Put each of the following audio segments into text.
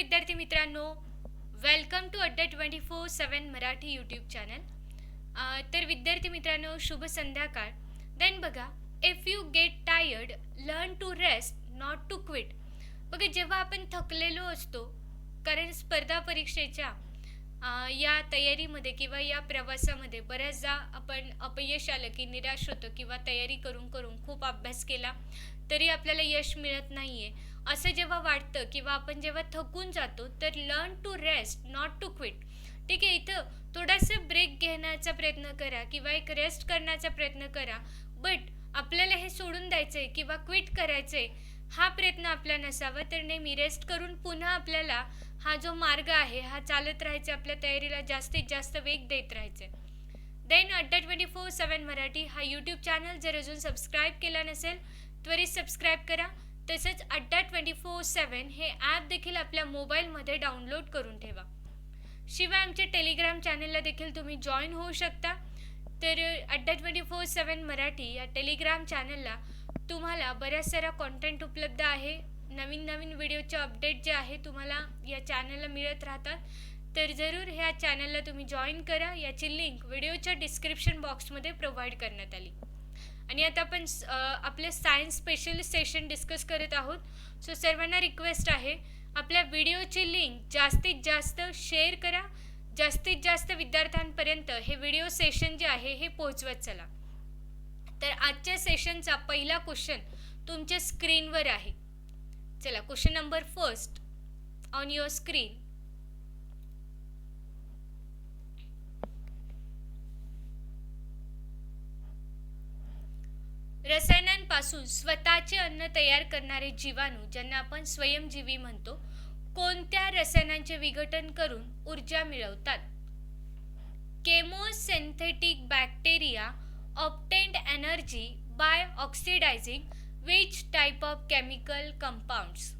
विद्यार्थी मित्रांनो, welcome to अड्डा 24/7 मराठी यूट्यूब चॅनल. तर विद्यार्थी मित्रांनो, शुभ संध्याकाळ. देन बघा, if you get tired learn to rest not to quit. बघा, जेव्हा आपण थकलेलो असतो, कारण स्पर्धा परीक्षेच्या या तयारीमध्ये किंवा या प्रवासामध्ये बऱ्याचदा आपण अपयश आलं की निराश होतो किंवा तयारी करून करून खूप अभ्यास केला तरी आपल्याला यश मिळत नाहीये असं जेव्हा वाटतं किंवा आपण जेव्हा थकून जातो तर learn to rest not to quit. ठीक आहे, इथं थोडासा ब्रेक घेण्याचा प्रयत्न करा किंवा एक रेस्ट करण्याचा प्रयत्न करा. बट आपल्याला हे सोडून द्यायचंय किंवा क्विट करायचंय हा प्रयत्न आपला नसावा. तर नेहमी रेस्ट करून पुन्हा आपल्याला हा जो मार्ग आहे हा चालत राहायचा, आपल्या तयारीला जास्तीत जास्त वेग देत राहायचे. देन अड्डा 24/7 मराठी हा यूट्यूब चॅनल जर अजून सबस्क्राईब केला नसेल त्वरित सबस्क्राईब करा. तसंच अड्डा 24/7 हे ॲप देखील आपल्या मोबाईलमध्ये डाउनलोड करून ठेवा. शिवाय आमच्या टेलिग्राम चॅनलला देखील तुम्ही जॉईन होऊ शकता. तर अड्डा 24/7 मराठी या टेलिग्राम चॅनलला तुम्हाला बऱ्याच सारा कॉन्टेंट उपलब्ध आहे. नवीन नवीन व्हिडिओचे अपडेट जे आहे तुम्हाला या चॅनलला मिळत राहतात. तर जरूर ह्या चॅनलला तुम्ही जॉईन करा. याची लिंक व्हिडिओच्या डिस्क्रिप्शन बॉक्समध्ये प्रोव्हाइड करण्यात आली. आणि आता आपण आपले सायन्स स्पेशलिस्ट सेशन डिस्कस करत आहोत. सो सर्वांना रिक्वेस्ट आहे, आपल्या व्हिडिओची लिंक जास्तीत जास्त शेअर करा. जास्तीत जास्त विद्यार्थ्यांपर्यंत हे व्हिडिओ सेशन जे आहे हे पोहोचवत चला. तर आजच्या सेशनचा पहिला क्वेश्चन तुमच्या स्क्रीनवर आहे. चला, question number first on your screen. रसायनांपासून स्वतःचे अन्न तयार करणारे जीवाणू, ज्यांना आपण स्वयंजीवी म्हणतो, कोणत्या रसायनांचे विघटन करून ऊर्जा मिळवतात? Chemosynthetic bacteria obtained energy by oxidising which type of chemical compounds.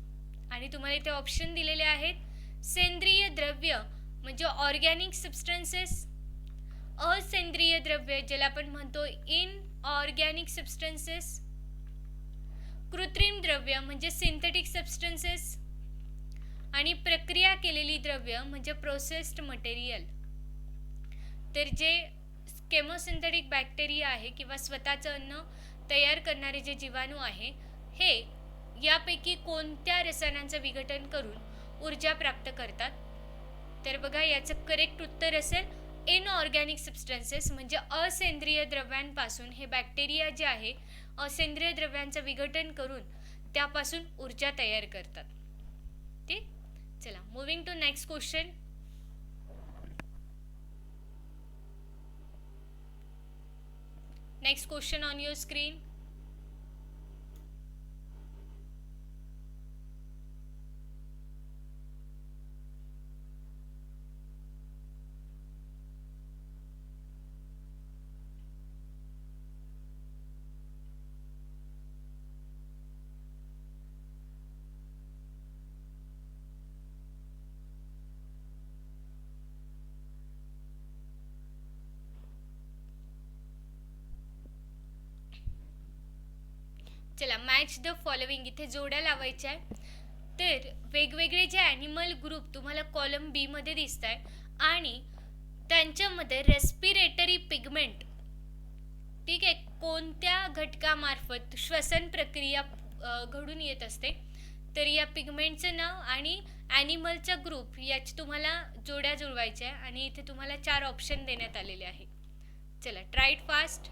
आणि तुम्हाला इथे ऑप्शन दिलेले आहेत. सेंद्रिय द्रव्य म्हणजे ऑर्गॅनिक सबस्टन्सेस, असेंद्रिय द्रव्य ज्याला आपण म्हणतो इनऑर्गॅनिक सबस्टन्सेस, कृत्रिम द्रव्य म्हणजे सिंथेटिक सबस्टन्सेस, आणि प्रक्रिया केलेली द्रव्य म्हणजे प्रोसेस्ड मटेरियल. तर जे केमोसिंथेटिक बॅक्टेरिया आहे किंवा स्वतःचं अन्न तयार करणारे जे जीवाणू आहे हे यापैकी कोणत्या रसायनांचं विघटन करून ऊर्जा प्राप्त करतात? तर बघा, याचं करेक्ट उत्तर असेल इनऑर्गॅनिक सबस्टन्सेस म्हणजे असेंद्रिय द्रव्यांपासून हे बॅक्टेरिया जे आहे असेंद्रिय द्रव्यांचं विघटन करून त्यापासून ऊर्जा तयार करतात. ठीक, चला moving to next question. Next question on your screen. चला, मॅच द फॉलोइंग इथे जोड्या लावायच्या आहे. तर वेगवेगळे जे ॲनिमल ग्रुप तुम्हाला कॉलम बी मध्ये दिसत आहे आणि त्यांच्यामध्ये रेस्पिरेटरी पिगमेंट, ठीक आहे, कोणत्या घटकामार्फत श्वसन प्रक्रिया घडून येत असते? तर या पिगमेंटचं नाव आणि ॲनिमलचा ग्रुप याची तुम्हाला जोड्या जुळवायच्या आहे आणि इथे तुम्हाला 4 ऑप्शन देण्यात आलेले आहे. चला, ट्राय इट फास्ट.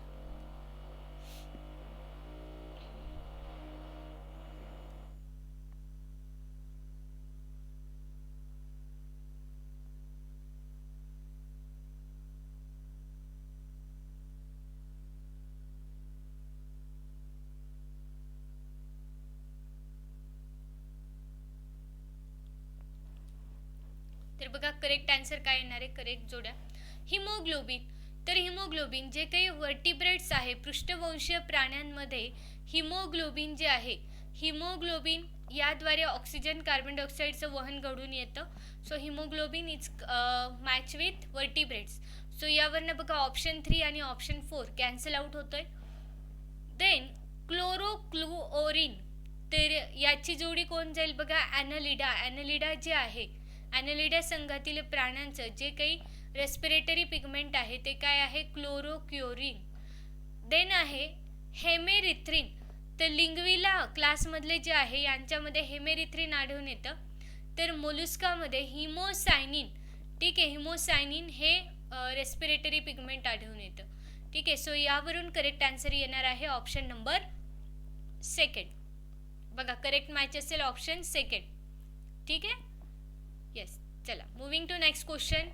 तर बघा, करेक्ट आन्सर काय येणार आहे? करेक्ट जोड्या हिमोग्लोबिन. तर हिमोग्लोबिन जे काही वर्टिब्रेट्स आहे, पृष्ठवंशीय प्राण्यांमध्ये हिमोग्लोबिन जे आहे, हिमोग्लोबिन याद्वारे ऑक्सिजन कार्बन डायऑक्साईडचं वहन घडून येतं. So haemoglobin is match with vertebrates. So यावरनं बघा ऑप्शन 3 आणि ऑप्शन 4 कॅन्सल आउट होतोय. देन क्लोरोक्लुओरिन तर याची जोडी कोण जाईल बघा, ॲनलिडा. ॲनलिडा जे आहे, ॲनलिडा संघातील प्राण्यांचं जे काही रेस्पिरेटरी पिगमेंट आहे ते काय आहे, क्लोरोक्युरिन. देन आहे हेमेरिथ्रिन. तर लिंग्विला क्लासमधले जे आहे यांच्यामध्ये हेमेरिथ्रिन आढळून येतं. तर मोलुस्कामध्ये हिमोसायनिन, ठीक आहे, हिमोसायनिन हे रेस्पिरेटरी पिगमेंट आढळून येतं. ठीक आहे, सो यावरून करेक्ट आन्सर येणार आहे ऑप्शन नंबर सेकंड. बघा करेक्ट मॅच असेल ऑप्शन सेकंड. ठीक आहे, येस. चला moving to next question.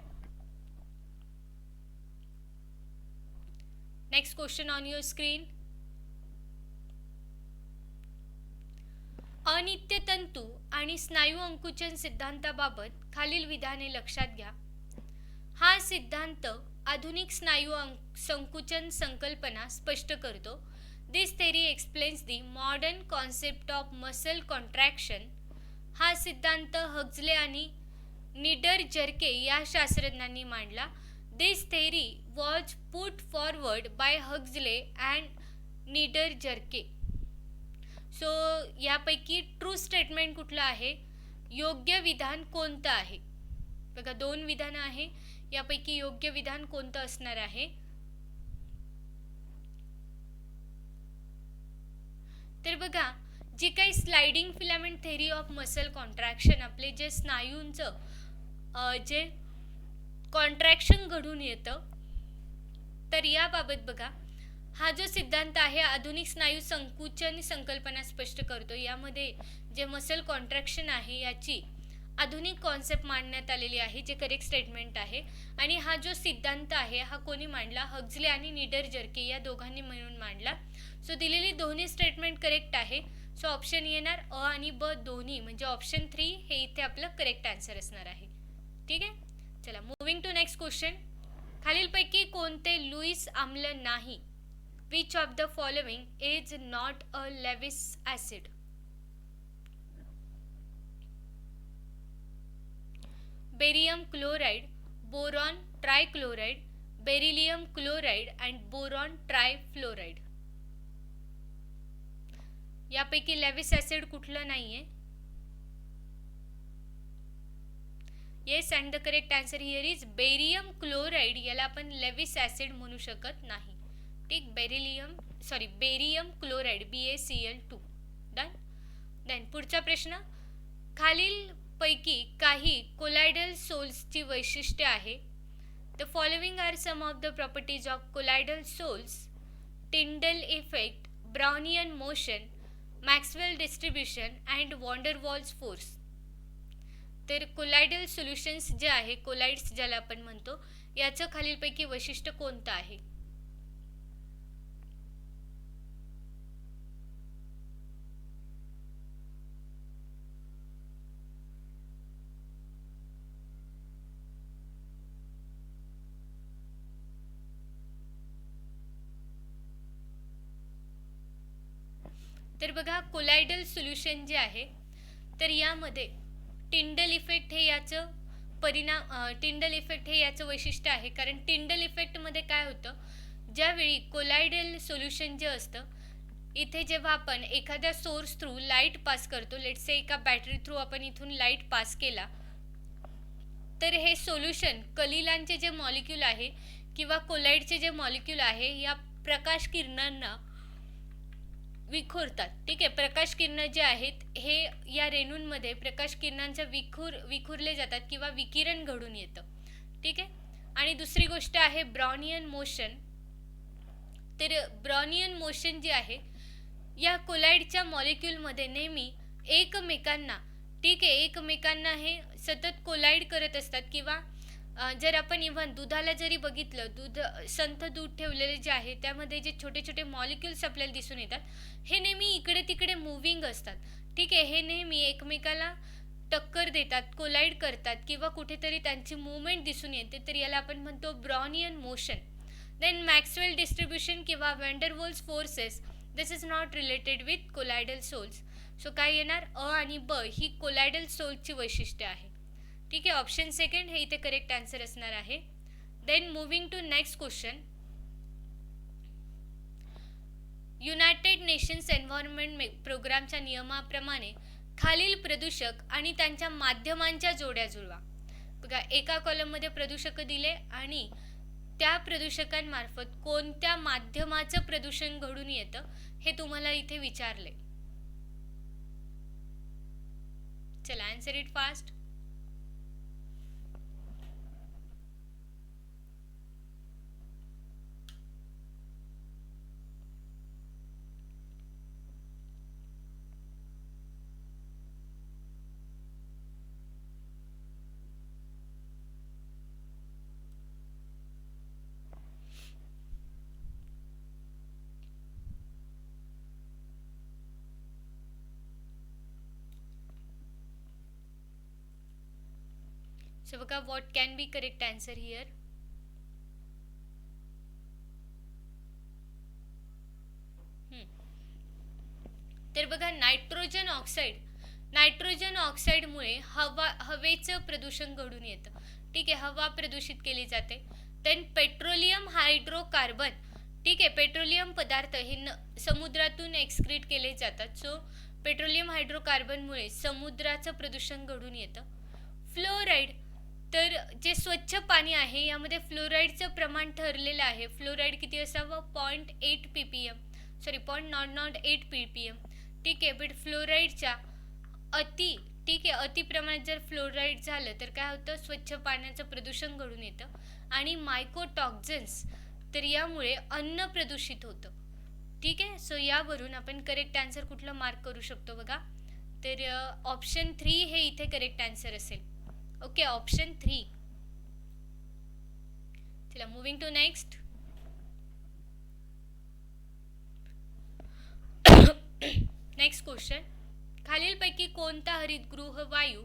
Next question on your screen. अनित्य तंतू आणि स्नायू अंकुचन सिद्धांताबाबत खालील विधाने लक्षात घ्या. हा सिद्धांत आधुनिक स्नायू संकुचन संकल्पना स्पष्ट करतो. This theory explains the modern concept of muscle contraction. हा सिद्धांत हक्सले आणि निडर जर्के या शास्त्रज्ञांनी मांडला. This theory was put forward by Huxley and Niedergerke. So यापैकी ट्रू स्टेटमेंट कुठलं आहे, योग्य विधान कोणतं आहे. बघा दोन विधानं आहे, यापैकी योग्य विधान कोणतं असणार आहे. तर बघा जी काही sliding filament theory of muscle contraction, आपले जे स्नायूंचं जे कॉन्ट्रॅक्शन घडून येतं, तर याबाबत बघा हा जो सिद्धांत आहे आधुनिक स्नायू संकुचन संकल्पना स्पष्ट करतो. यामध्ये जे मसल कॉन्ट्रॅक्शन आहे याची आधुनिक कॉन्सेप्ट मांडण्यात आलेली आहे, जे करेक्ट स्टेटमेंट आहे. आणि हा जो सिद्धांत आहे हा कोणी मांडला, हक्सले आणि निडर जर्के या दोघांनी मिळून मांडला. सो दिलेली दोन्ही स्टेटमेंट करेक्ट आहे. सो ऑप्शन येणार अ आणि ब दोन्ही, म्हणजे ऑप्शन 3 हे इथे आपलं करेक्ट आन्सर असणार आहे. ठीक आहे, चला मूविंग टू नेक्स्ट क्वेश्चन. खालीलपैकी कोणते लुईस आम्ल नाही. Which of the following is not a Lewis acid? Barium chloride, boron trichloride, beryllium chloride and boron trifluoride. यापैकी लेविस ऍसिड कुठलं नाहीये. Yes, and the correct answer here is barium chloride. याला आपण Lewis acid म्हणू शकत नाही. ठीक, barium chloride BaCl2. Done. Then पुढचा प्रश्न. खालील पैकी काही कोलायडल सोल्सची वैशिष्ट्ये आहे. The following are some of the properties of colloidal sols. Tyndall effect, Brownian motion, Maxwell distribution and van der Waals force. तर कोलायडल सोल्युशन्स जे आहे, कोलाइड्स ज्याला आपण म्हणतो, याचं खालीलपैकी वैशिष्ट्य कोणतं आहे. तर बघा कोलायडल सोल्युशन जे आहे तर यामध्ये टिंडल इफेक्ट हे याचं टिंडल इफेक्ट हे याचं वैशिष्ट्य आहे. कारण टिंडल इफेक्टमध्ये काय होतं, ज्यावेळी कोलायडल सोल्युशन जे असतं इथे जेव्हा आपण एखाद्या सोर्स थ्रू लाईट पास करतो, लेट्स से एका बॅटरी थ्रू आपण इथून लाईट पास केला, तर हे सोल्युशन कलिलांचे जे मॉलिक्यूल आहे किंवा कोलाइडचे जे मॉलिक्यूल आहे या प्रकाश किरणांना विखुरतात. ठीक आहे, प्रकाश किरण जे आहेत हे या रेणूंमध्ये प्रकाश किरणांच्या विखुरले जातात किंवा विकिरण घडून येतं. ठीक आहे, आणि दुसरी गोष्ट आहे ब्राउनियन मोशन. तर ब्राउनियन मोशन जे आहे या कोलाइडच्या मॉलिक्यूलमध्ये नेहमी एकमेकांना, ठीक आहे, एकमेकांना हे सतत कोलाइड करत असतात. किंवा जर आपण इव्हन दुधाला जरी बघितलं, संथ दूध ठेवलेले जे आहे त्यामध्ये जे छोटे छोटे मॉलिक्युल्स आपल्याला दिसून येतात हे नेहमी इकडे तिकडे मूव्हिंग असतात. ठीक आहे, हे नेहमी एकमेकाला टक्कर देतात, कोलाइड करतात किंवा कुठेतरी त्यांची मूवमेंट दिसून येते. तर याला आपण म्हणतो Brownian motion. Then Maxwell distribution किंवा van der Waals forces, this is not related with colloidal sols. So काय येणार, अ आणि ब ही कोलायडल सोल्सची वैशिष्ट्ये आहे. ठीक आहे, ऑप्शन सेकंड हे इथे करेक्ट आन्सर असणार आहे. Then moving to next question. United Nations Environment प्रोग्रामच्या नियमाप्रमाणे खालील प्रदूषक आणि त्यांच्या माध्यमांच्या जोड्या जुळवा. बघा, एका कॉलममध्ये प्रदूषक दिले आणि त्या प्रदूषकांमार्फत कोणत्या माध्यमाचं प्रदूषण घडून येतं हे तुम्हाला इथे विचारले. चला, आन्सर इट फास्ट. So बघा, what can be correct answer here? तर बघा, नायट्रोजन ऑक्साईडमुळे हवेचं प्रदूषण घडून येतं. ठीक आहे, हवा प्रदूषित केली जाते. देन पेट्रोलियम हायड्रोकार्बन, ठीक आहे, पेट्रोलियम पदार्थ हे समुद्रातून एक्सक्रीट केले जातात. सो पेट्रोलियम हायड्रोकार्बनमुळे समुद्राचं प्रदूषण घडून येतं. फ्लोराईड, तर जे स्वच्छ पाणी आहे यामध्ये फ्लोराईडचं प्रमाण ठरलेलं आहे. फ्लोराईड किती असावं? 0.8 ppm, सॉरी 0.08 ppm. ठीक आहे, बट फ्लोराईडच्या अति प्रमाणात जर फ्लोराईड झालं तर काय होतं? स्वच्छ पाण्याचं प्रदूषण घडून येतं. आणि मायकोटॉक्झन्स, तर यामुळे अन्न प्रदूषित होतं. ठीक आहे, सो यावरून आपण करेक्ट आन्सर कुठला मार्क करू शकतो बघा, तर ऑप्शन 3 हे इथे करेक्ट आन्सर असेल. Okay, option 3. चला, moving to next. Next question. खालीलपैकी कोणता हरितगृह वायू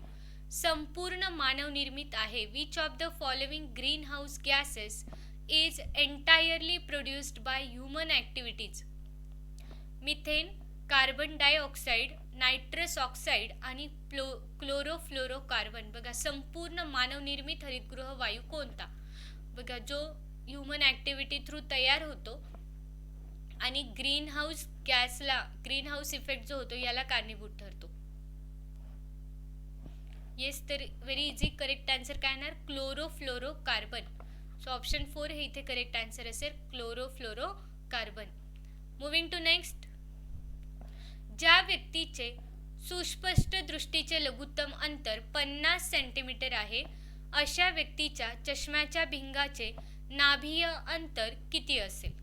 संपूर्ण मानवनिर्मित आहे? Which of the following green house gases is entirely produced by human activities? Methane, carbon dioxide, nitrous oxide आणि क्लोरोफ्लोरोकार्बन. बघा, संपूर्ण मानवनिर्मित हरितगृह वायू कोणता? बघा, जो ह्युमन ॲक्टिव्हिटी थ्रू तयार होतो आणि ग्रीन हाऊस इफेक्ट जो होतो याला कारणीभूत ठरतो. येस, तर व्हेरी इझी. करेक्ट आन्सर काय येणार? क्लोरोफ्लोरोकार्बन. सो ऑप्शन 4 हे इथे करेक्ट आन्सर असेल, क्लोरोफ्लोरोकार्बन. Moving to next. ज्या व्यक्तीचे सुस्पष्ट दृष्टीचे लघुत्तम अंतर 50 सेंटीमीटर आहे अशा व्यक्तीच्या चष्म्याच्या भिंगाचे नाभीय अंतर किती असेल?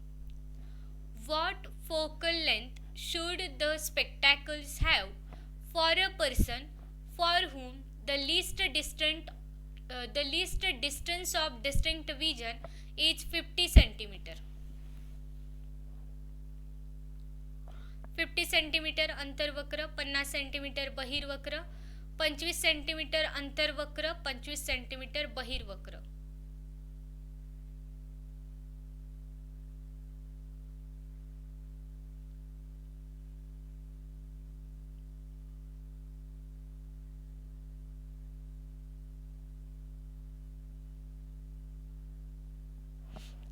What focal length should the spectacles have for a person for whom the least distance of distinct vision is 50 centimeter? 50 centimetre अंतर्वक्र, 50 सेंटीमीटर बहिर्वक्र, 25 सेंटीमीटर अंतर्वक्र, 25 सेंटीमीटर बहिर्वक्र.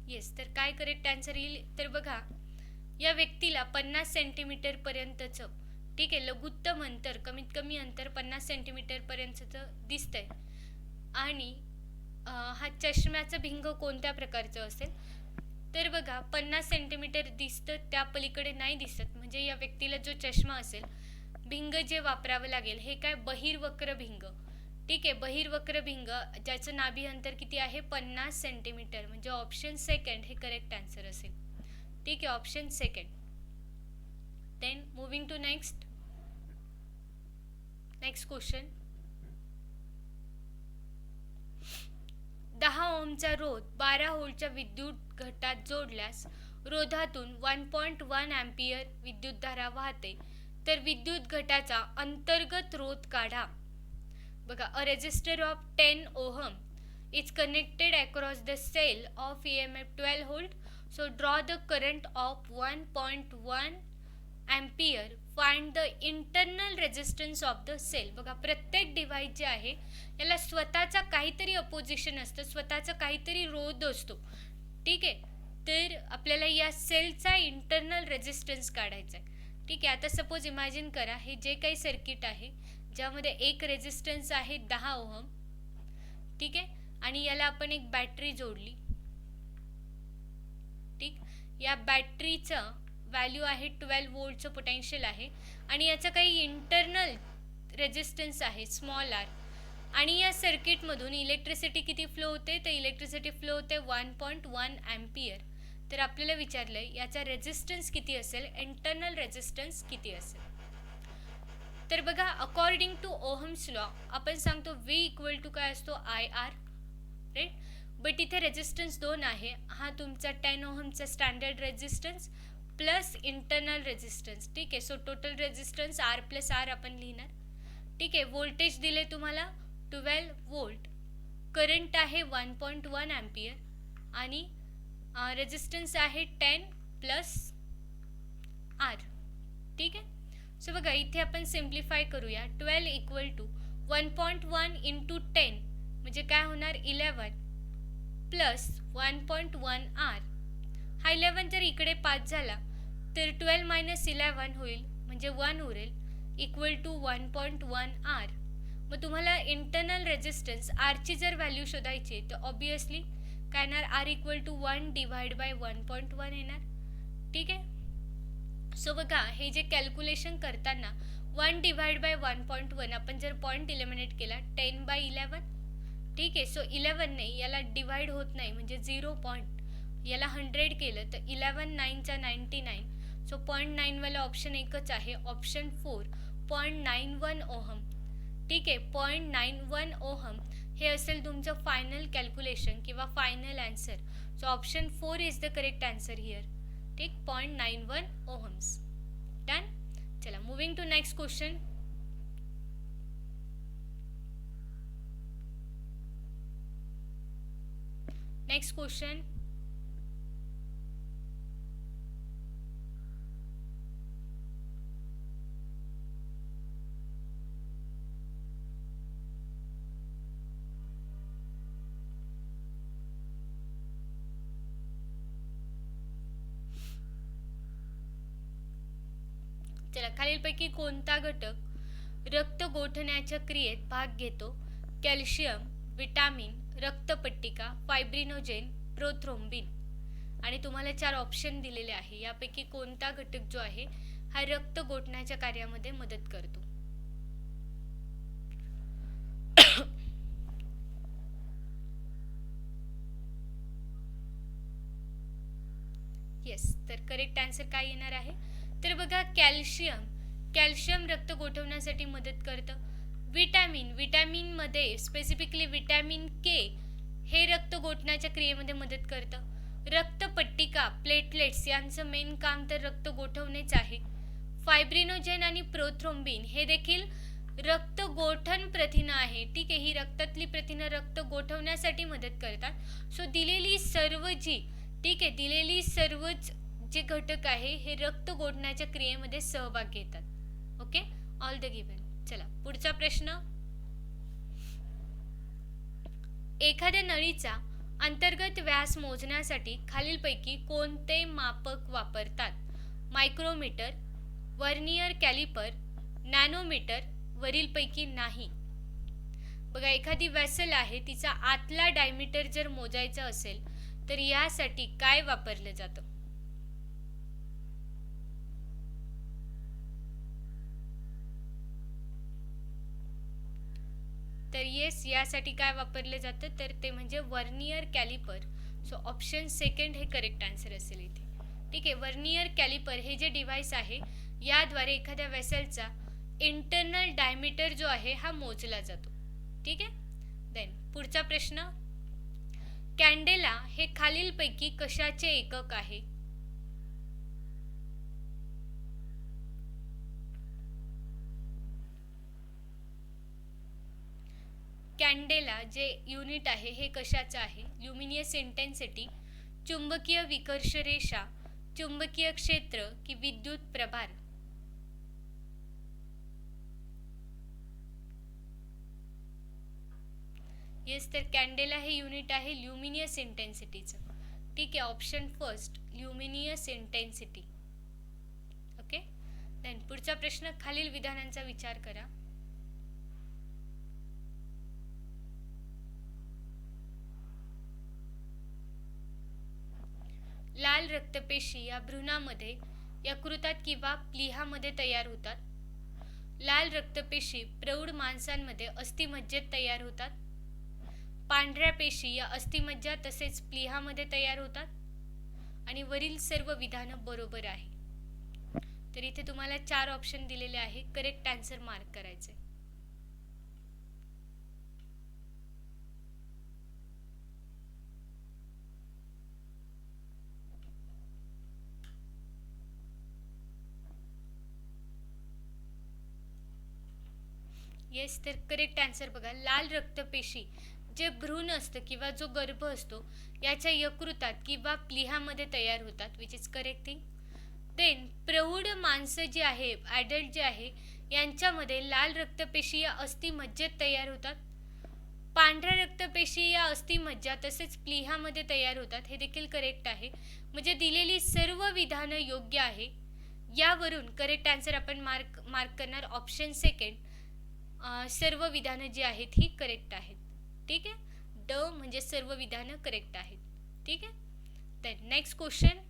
येस, तर काय करेक्ट आन्सर येईल? तर बघा, या व्यक्तीला 50 सेंटीमीटर पर्यंतचं, ठीक आहे, लघुत्तम अंतर, कमीत कमी अंतर 50 सेंटीमीटर पर्यंतचं दिसतंय. आणि हा चष्म्याचं भिंग कोणत्या प्रकारचं असेल? तर बघा, 50 सेंटीमीटर दिसतं, त्या पलीकडे नाही दिसत, म्हणजे या व्यक्तीला जो चष्मा असेल, भिंग जे वापरावं लागेल हे काय? बहिर्वक्र भिंग. ठीक आहे, बहिर्वक्र भिंग ज्याचं नाभी अंतर किती आहे? 50 सेंटीमीटर. म्हणजे ऑप्शन 2 हे करेक्ट आन्सर असेल. ठीक आहे, option 2. Then moving to next question. 10 ओमचा रोध 12 व्होल्टच्या विद्युत घटात जोडल्यास रोधातून 1.1 अँपिअर विद्युतधारा वाहते, तर विद्युत घटाचा अंतर्गत रोध काढा. बघा, a resistor of 10 ohm is connected across the cell of EMF 12 volt. So draw the current of 1.1 ampere. Find the internal resistance of the cell. बघा, प्रत्येक डिव्हाइस जे आहे याला स्वतःचा काहीतरी अपोजिशन असतं, स्वतःचा काहीतरी रोध असतो. ठीक आहे, तर आपल्याला या सेलचा इंटरनल रेजिस्टन्स काढायचा आहे. ठीक आहे, आता सपोज इमॅजिन करा हे जे काही सर्किट आहे ज्यामध्ये एक रेजिस्टन्स आहे 10 ओहम. ठीक आहे, आणि याला आपण एक बॅटरी जोडली. ठीक, या बॅटरीचं व्हॅल्यू आहे 12 वोल्टचं पोटेन्शियल आहे आणि याचा काही इंटरनल रेजिस्टन्स आहे स्मॉल आर. आणि या सर्किटमधून इलेक्ट्रिसिटी किती फ्लो होते, तर इलेक्ट्रिसिटी फ्लो होते 1.1 ॲम्पियर. तर आपल्याला विचारलं आहे याचा रेजिस्टन्स किती असेल, इंटरनल रेजिस्टन्स किती असेल. तर बघा, अकॉर्डिंग टू ओहम्स लॉ आपण सांगतो V इक्वल टू काय असतो, IR, राईट. बट इथे रेजिस्टन्स 2 आहे. हा तुमचा 10 ओहमचा standard resistance plus internal resistance. ठीक आहे, so total resistance R plus R आपण लिहिणार. ठीक आहे, व्होल्टेज दिले तुम्हाला 12 वोल्ट, करंट आहे 1.1 ॲम्पियर आणि रेजिस्टन्स आहे 10 प्लस R. ठीक आहे, सो बघा इथे आपण सिम्प्लिफाय करूया. 12 इक्वल टू 1.1 इंटू 10 म्हणजे काय होणार, 11 प्लस 1.1 R. हा 11 जर इकडे 5 झाला तर 12 मायनस 11 होईल म्हणजे 1 उरेल, इक्वल टू 1.1 R. मग तुम्हाला इंटरनल रेजिस्टन्स आरची जर व्हॅल्यू शोधायची तर ऑब्वियसली काय येणार, R equal to 1 divide by 1.1 येणार. ठीक आहे, सो बघा हे जे कॅल्क्युलेशन करताना 1 डिवाइड बाय 1.1 आपण जर पॉईंट इलिमिनेट केला 10 बाय 11. ठीक आहे, सो 11 नाही, याला डिवाइड होत नाही म्हणजे 0 पॉईंट, याला 100 केलं तर 11 9चा 99. सो 0.9 वाला ऑप्शन एकच आहे, ऑप्शन 4 0.91 ओहम. ठीक आहे, 0.91 ओहम हे असेल तुमचं फायनल कॅल्क्युलेशन किंवा final answer. So option 4 is the correct answer here. ठीक, 0.91 ओहम्स. डन. चला, moving to next question. Next question, चला, खालीलपैकी कोणता घटक रक्त गोठण्याच्या क्रियेत भाग घेतो, कॅल्शियम, विटामिन, रक्तपट्टिका, फायब्रिनोजेन, प्रोथ्रोम्बिन. आणि तुम्हाला 4 ऑप्शन दिलेले आहे, यापैकी कोणता घटक जो आहे हा रक्त गोठण्याच्या कार्यामध्ये मदत करतो. येस, तर करेक्ट आन्सर काय येणार आहे, तर बघा कॅल्शियम रक्त गोठवण्यासाठी मदत करतं. विटॅमिन मध्ये स्पेसिफिकली विटॅमिन के हे रक्त गोठण्याच्या क्रियेमध्ये मदत करतं. रक्तपट्टिका, प्लेटलेट्स यांचं मेन काम तर रक्त गोठवणेच आहे. फायब्रिनोजेन आणि प्रोथ्रोम्बिन हे देखील रक्त गोठण प्रथिनं आहे. ठीक आहे, ही रक्तातली प्रथिनं रक्त गोठवण्यासाठी मदत करतात. सो दिलेली सर्वच जे घटक आहे हे रक्त गोठण्याच्या क्रियेमध्ये सहभाग घेतात. Okay, all the given. चला, पुढचा प्रश्न. एखाद्या नळीचा अंतर्गत व्यास मोजण्यासाठी खालीलपैकी कोणते मापक वापरतात, मायक्रोमीटर, वर्नियर कॅलिपर, नॅनोमीटर, वरीलपैकी नाही. बघा, एखादी वेसल आहे तिचा आतला डायमीटर जर मोजायचा असेल तर यासाठी काय वापरलं जातं, तर येस, यासाठी काय वापरले जातं तर ते म्हणजे vernier calliper. So option second हे करेक्ट आन्सर असेल इथे. ठीक आहे, वर्नियर कॅलिपर हे जे डिव्हाइस आहे याद्वारे एखाद्या वेसलचा इंटरनल डायमीटर जो आहे हा मोजला जातो. ठीक आहे, देन पुढचा प्रश्न. कॅन्डेला हे खालीलपैकी कशाचे एकक आहे, कॅन्डेला जे युनिट आहे हे कशाचं आहे, ल्युमिनियस इंटेन्सिटी, चुंबकीय विकर्ष रेषा, चुंबकीय क्षेत्र की विद्युत प्रभार. येस, तर कॅन्डेला हे युनिट आहे ल्युमिनियस इंटेन्सिटीचं. ठीक आहे, option first luminous intensity. Okay. Then पुढचा प्रश्न, खालील विधानांचा विचार करा. लाल रक्तपेशी या भ्रूणामध्ये यकृतात किंवा प्लीहामध्ये तयार होतात. लाल रक्तपेशी प्रौढ माणसांमध्ये अस्थिमज्जेत तयार होतात. पांढऱ्या पेशी या अस्थिमज्जा तसेच प्लीहामध्ये तयार होतात. आणि वरील सर्व विधानं बरोबर आहे. तर इथे तुम्हाला 4 ऑप्शन दिलेले आहे, करेक्ट आन्सर मार्क करायचे. येस, तर करेक्ट आन्सर बघा, लाल रक्तपेशी जे भ्रूण असतं किंवा जो गर्भ असतो याच्या यकृतात किंवा प्लीहामध्ये तयार होतात, which is correct thing. Then प्रौढ माणसं जी आहे, ॲडल्ट जे आहे, यांच्यामध्ये लाल रक्तपेशी या अस्थिमज्जेत तयार होतात. पांढऱ्या रक्तपेशी या अस्थिमज्जा तसेच प्लीहामध्ये तयार होतात, हे देखील करेक्ट आहे. म्हणजे दिलेली सर्व विधानं योग्य आहे. यावरून करेक्ट आन्सर आपण मार्क करणार ऑप्शन सेकंड. सर्व विधानं जी आहेत ही करेक्ट आहेत. ठीक आहे, ड म्हणजे सर्व विधानं करेक्ट आहेत. ठीक आहे. Then next question.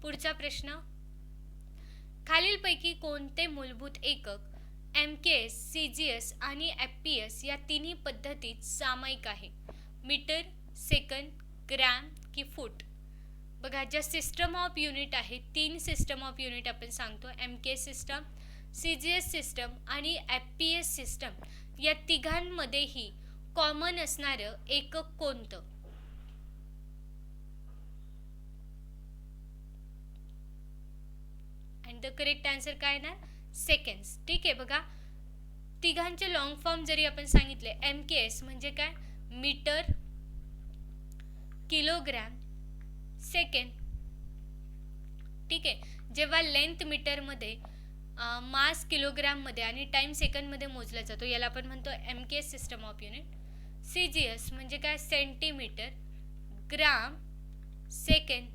पुढचा प्रश्न, खालीलपैकी कोणते मूलभूत एकक MKS, CGS आणि FPS या तिन्ही पद्धतीत सामायिक आहे? मीटर, सेकंद, ग्रॅम की फूट? बघा, ज्या सिस्टम ऑफ युनिट आहे, 3 सिस्टम ऑफ युनिट आपण सांगतो, MKS सिस्टम, CGS सिस्टम आणि FPS सिस्टम, या तिघांमध्येही कॉमन असणारं एकक कोणतं? अँड द करेक्ट आन्सर काय येणार? सेकंड्स. ठीक आहे, बघा तिघांचे लॉंग फॉर्म जरी आपण सांगितले, MKS म्हणजे काय? Metre, kilogram, second. ठीक आहे, जेव्हा लेंथ मीटरमध्ये, मास किलोग्रॅममध्ये आणि टाइम सेकंडमध्ये मोजला जातो, याला आपण म्हणतो MKS system of unit. CGS म्हणजे काय? सेंटीमीटर, ग्राम, सेकंड.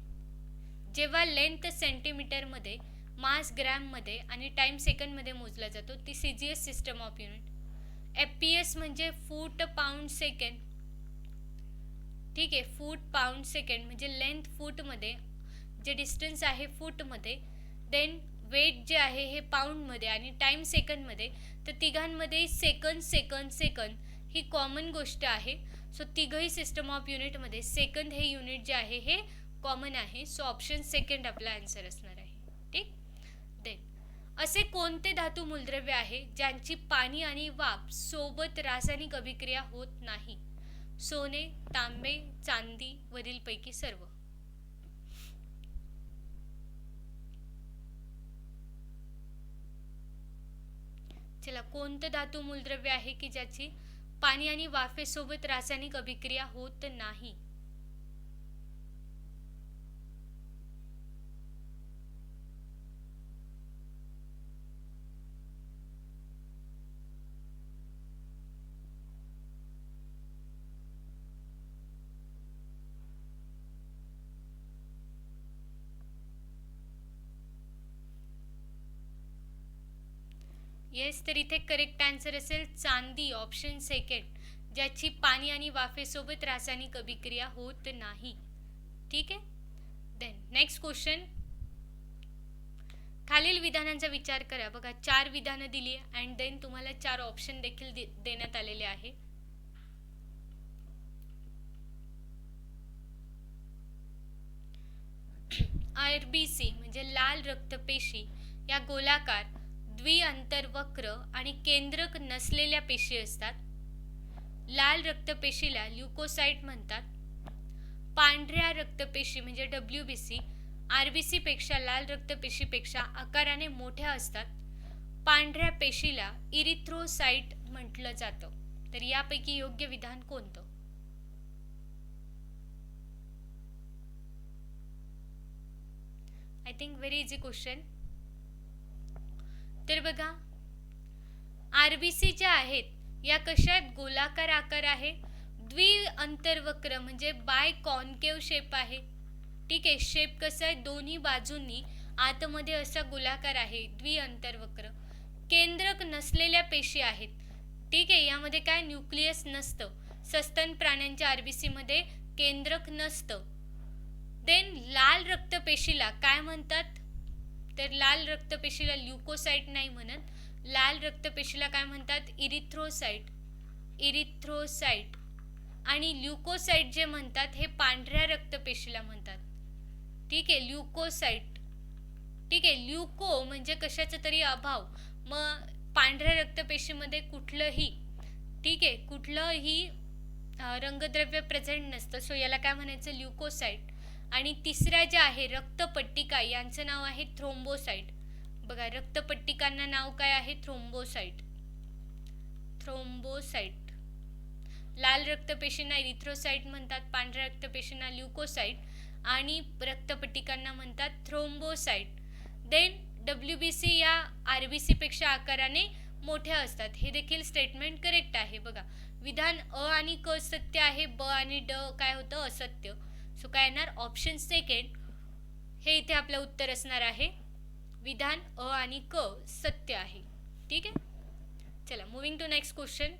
जेव्हा लेंथ सेंटीमीटरमध्ये, मास ग्रॅममध्ये आणि टाइम सेकंडमध्ये मोजला जातो, ती CGS system of unit. FPS म्हणजे फूट, पाऊंड, सेकंड. ठीक आहे, फूट, पाऊंड, सेकंड म्हणजे लेंथ फूटमध्ये, जे डिस्टन्स आहे फूटमध्ये, देन वेट जे आहे हे पाऊंडमध्ये आणि टाइम सेकंडमध्ये. तर तिघांमध्ये सेकंद सेकंद सेकंद ही कॉमन गोष्ट आहे. सो तिघही सिस्टम ऑफ युनिटमध्ये सेकंद हे युनिट जे आहे हे कॉमन आहे. सो ऑप्शन सेकंड आपला आन्सर असणार आहे. ठीक. देन असे कोणते धातू मूलद्रव्य आहे ज्यांची पाणी आणि वाफ सोबत रासायनिक अभिक्रिया होत नाही? सोने, तांबे, चांदी, वरीलपैकी सर्व. चला, कोणतं धातू मूलद्रव्य आहे की ज्याची पाणी आणि वाफेसोबत रासायनिक अभिक्रिया होत नाही? येस, तर इथे करेक्ट आन्सर असेल चांदी, ऑप्शन सेकंड, ज्याची पाणी आणि वाफेसोबत रासायनिक अभिक्रिया होत नाही. ठीक आहे. देन नेक्स्ट क्वेश्चन, खालील विधानांचा विचार करा. बघा, 4 विधानं दिली आहे अँड देन तुम्हाला 4 ऑप्शन देखील देण्यात आलेले आहे. RBC म्हणजे लाल रक्तपेशी या गोलाकार, द्विअंतर्वक्र आणि केंद्रक नसलेल्या पेशी असतात. लाल रक्तपेशीला ल्युकोसाइट म्हणतात. पांढऱ्या रक्तपेशी म्हणजे WBC RBC पेक्षा, लाल रक्तपेशीपेक्षा आकाराने मोठ्या असतात. पांढऱ्या पेशीला इरिथ्रोसाइट म्हटलं जातं. तर यापैकी योग्य विधान कोणतं? I think very easy question. तर बघा, RBC ज्या आहेत या कशात गोलाकार आकार आहे, द्विअंतर्वक्र म्हणजे बाय कॉन्केव्ह शेप आहे. ठीक आहे, शेप कसा आहे, दोन्ही बाजूंनी आतमध्ये असा गोलाकार आहे, द्विअंतर्वक्र. केंद्रक नसलेल्या पेशी आहेत. ठीक आहे, यामध्ये काय न्यूक्लियस नसतं. सस्तन प्राण्यांच्या आरबीसी मध्ये केंद्रक नसतं. देन लाल रक्तपेशीला काय म्हणतात, तर लाल रक्तपेशीला ल्युकोसाइट नाही म्हणत, लाल रक्तपेशीला काय म्हणतात, इरिथ्रोसाइट. इरिथ्रोसाइट. आणि ल्युकोसाइट जे म्हणतात हे पांढऱ्या रक्तपेशीला म्हणतात. ठीक आहे, ल्युकोसाइट. ठीक आहे, ल्युको म्हणजे कशाचा तरी अभाव, मग पांढऱ्या रक्तपेशीमध्ये कुठलंही, ठीक आहे, कुठलंही रंगद्रव्य प्रेझेंट नसतं, सो याला काय म्हणायचं, ल्युकोसाइट. आणि तिसऱ्या ज्या आहे रक्तपट्टिका, यांचं नाव आहे थ्रोम्बोसाइट. बघा, रक्तपट्टिकांना नाव काय आहे, थ्रोम्बोसाइट. थ्रोम्बोसाइट. लाल रक्तपेशींना इरिथ्रोसाइट म्हणतात, पांढऱ्या रक्तपेशींना ल्युकोसाइट आणि रक्तपट्टिकांना म्हणतात थ्रोम्बोसाइट. देन WBC या RBC पेक्षा आकाराने मोठ्या असतात. हे देखील स्टेटमेंट करेक्ट आहे. बघा, विधान अ आणि क सत्य आहे, ब आणि ड काय होतं, असत्य. सो काय येणार, ऑप्शन सेकंड हे इथे आपलं उत्तर असणार आहे. विधान अ आणि क सत्य आहे. ठीक आहे, चला मूविंग टू नेक्स्ट क्वेश्चन.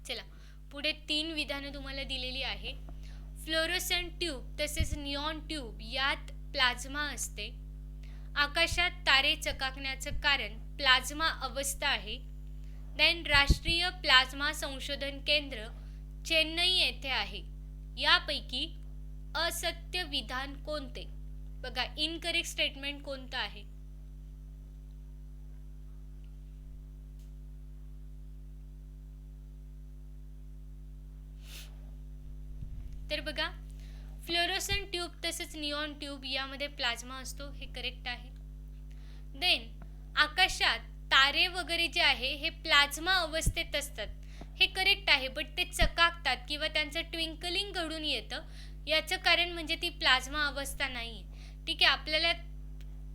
चला पुढे 3 विधानं तुम्हाला दिलेली आहे. फ्लोरोसेंट ट्यूब तसेच निऑन ट्यूब यात प्लाझ्मा असते. आकाशात तारे चकाकण्याचं कारण प्लाझ्मा अवस्था आहे. देन राष्ट्रीय प्लाझ्मा संशोधन केंद्र चेन्नई येथे आहे. यापैकी असत्य विधान कोणते. बघा, इनकरेक्ट स्टेटमेंट कोणतं आहे. तर बघा, फ्लोरोसेंट ट्यूब तसेच निऑन ट्यूब यामध्ये प्लाझ्मा असतो, हे करेक्ट आहे. देन आकाशात तारे वगैरे जे आहे हे प्लाझ्मा अवस्थेत असतात, हे करेक्ट आहे. बट ते चकाकतात किंवा त्यांचं ट्विंकलिंग घडून येतं, याचं कारण म्हणजे ती प्लाझ्मा अवस्था नाही आहे. ठीक आहे, आपल्याला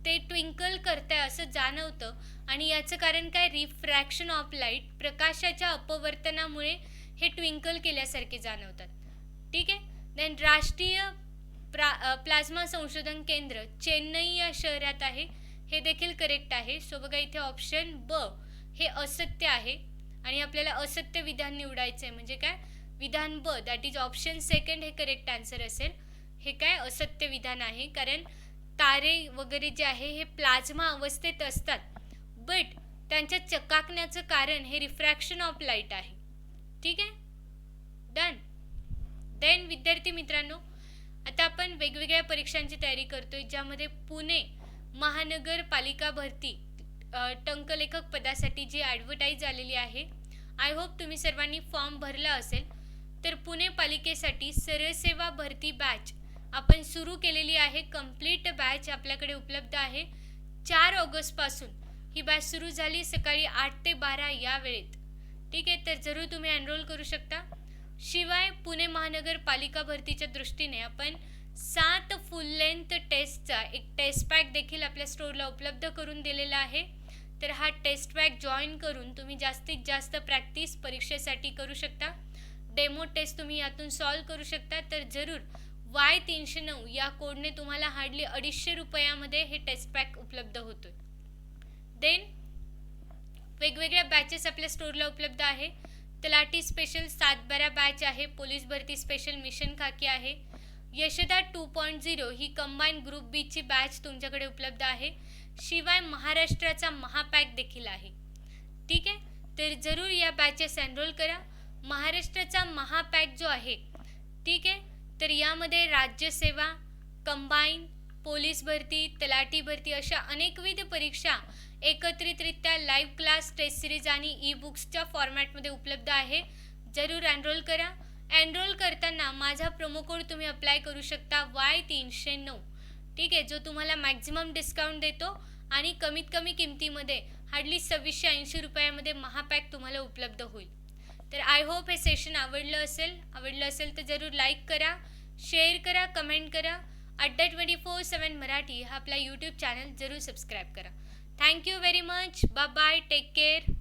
ते ट्विंकल करताय असं जाणवतं आणि याचं कारण काय, रिफ्रॅक्शन ऑफ लाईट, प्रकाशाच्या अपवर्तनामुळे हे ट्विंकल केल्यासारखे जाणवतात. ठीक आहे. देन राष्ट्रीय प्लाझ्मा संशोधन केंद्र चेन्नई या शहरात आहे, हे देखील करेक्ट आहे. सो बघा, इथे ऑप्शन ब हे असत्य आहे आणि आपल्याला असत्य विधान निवडायचं आहे. म्हणजे काय, विधान ब दॅट इज ऑप्शन सेकंड हे करेक्ट आन्सर असेल. हे काय असत्य विधान आहे, कारण तारे वगैरे जे आहे हे प्लाझ्मा अवस्थेत असतात, बट त्यांच्या चकाकण्याचं कारण हे रिफ्रॅक्शन ऑफ लाईट आहे. ठीक आहे, डन. देन विद्यार्थी मित्रांनो, आता आपण वेगवेगळ्या परीक्षांची तयारी करतोय, ज्यामध्ये पुणे महानगरपालिका भरती टंकलेखक पदासाठी जी ॲडव्हर्टाईज आलेली आहे, आय होप तुम्ही सर्वांनी फॉर्म भरला असेल. तर पुणे पालिकेसाठी सरसेवा भरती बॅच आपण सुरू केलेली आहे. कंप्लीट बॅच आपल्याकडे उपलब्ध आहे. 4 ऑगस्टपासून ही बॅच सुरू झाली, सकाळी 8 ते 12 या वेळेत. ठीक आहे, तर जरूर तुम्ही एनरोल करू शकता. शिवाय पुणे महानगरपालिका भरतीच्या दृष्टीने आपण 7 फुल लेंथ टेस्टचा एक टेस्ट पॅक देखील आपल्या स्टोअरला उपलब्ध करून दिलेला आहे. तर हा टेस्ट पॅक जॉईन करून तुम्ही जास्तीत जास्त प्रॅक्टिस परीक्षेसाठी करू शकता. डेमो टेस्ट तुम्ही यातून सॉल्व करू शकता. तर जरूर Y309 या कोडने तुम्हाला हार्डली 250 रुपयामध्ये हे टेस्ट पॅक उपलब्ध होतोय. देन वेगवेगळ्या बॅचेस आपल्या स्टोअरला उपलब्ध आहे. तलाठी स्पेशल 7-12 बॅच आहे. पोलीस भरती स्पेशल मिशन खाकी आहे. यशदा 2.0 ही कंबाईन ग्रुप बी ची बॅच तुमच्याकडे उपलब्ध आहे. शिवाय महाराष्ट्राचा महापॅक देखील आहे. ठीक आहे, तर जरूर या बॅचेस एनरोल करा. महाराष्ट्राचा महापॅक जो आहे, ठीक आहे, तर यामध्ये राज्यसेवा, कंबाईन, पोलीस भरती, तलाठी भरती अशा अनेकविध परीक्षा एकत्रितरित्या लाईव्ह क्लास, टेस्ट सिरीज आणि ई बुक्सच्या फॉर्मॅटमध्ये उपलब्ध आहे. जरूर एनरोल करा. एनरोल करताना माझा प्रोमो कोड तुम्ही अप्लाय करू शकता Y309. ठीक आहे, जो तुम्हाला मॅक्झिमम डिस्काउंट देतो आणि कमीत कमी किमतीमध्ये हार्डली 2680 रुपयामध्ये महापॅक तुम्हाला उपलब्ध होईल. तर आय होप हे सेशन आवडलं असेल तर जरूर लाईक करा, शेअर करा, कमेंट करा. अड्डा 24/7 मराठी हा आपला यूट्यूब चॅनल जरूर सबस्क्राईब करा. Thank you very much. Bye bye. Take care.